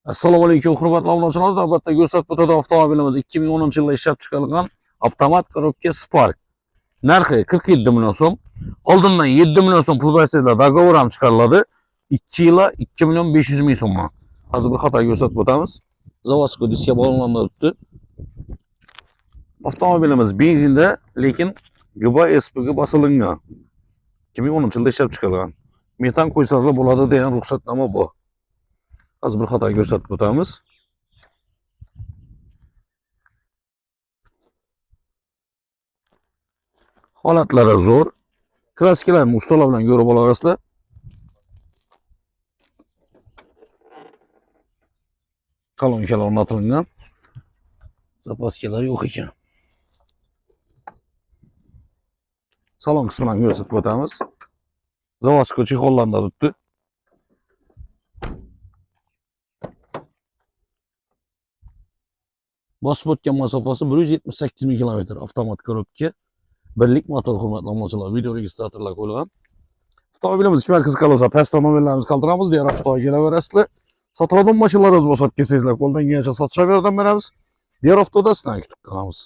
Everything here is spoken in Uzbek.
Assalomu alaykum, hurmatli obunachilar. Navbatdagi ko'rsatib o'tadi avtomobilimiz 2010-yilda ishlab chiqarilgan avtomat korobka Spark. Narxi 47 million so'm. Oldindan 7 million so'm pul bersanglar dogovor ham chiqariladi. 2 yilda 2 million 500 ming so'm. Hozir bir xato ko'rsatib o'tamiz. Zavodskiy diskga bog'lanib o'tdi. Avtomobilimiz benzinda, lekin GB SPga bosilgan. 2010-yilda ishlab chiqarilgan. Metan qo'ysanglar bo'ladi degan ruxsatnoma bu. Az bir xato ko'rsatib o'tamiz. Holatlari zo'r. Klassikalarni ustalar bilan ko'rib olasizlar. Kolonkalar o'rnatilgan. Zapaskalar yo'q ekan. Salon qismidan ko'rsatib o'tamiz. Zavodskiy chexollarida turibdi. Bosib o'tgan masofasi 178 ming kilometr. Avtomat korobka. Birlik motor, hurmatli obunachilar. Video registratorlar qo'yilgan. Avtomobilimiz kimlar qiziqar bo'lsa, pastda nomerlarimizni qoldiramiz. Diğer haftaga kelaverasizlar. Sotiladigan mashinalar o'z bosib kelsangizlar, qo'ldan kelgancha sotishga yordam beramiz. Diğer haftada sizlarni kutib qolamiz.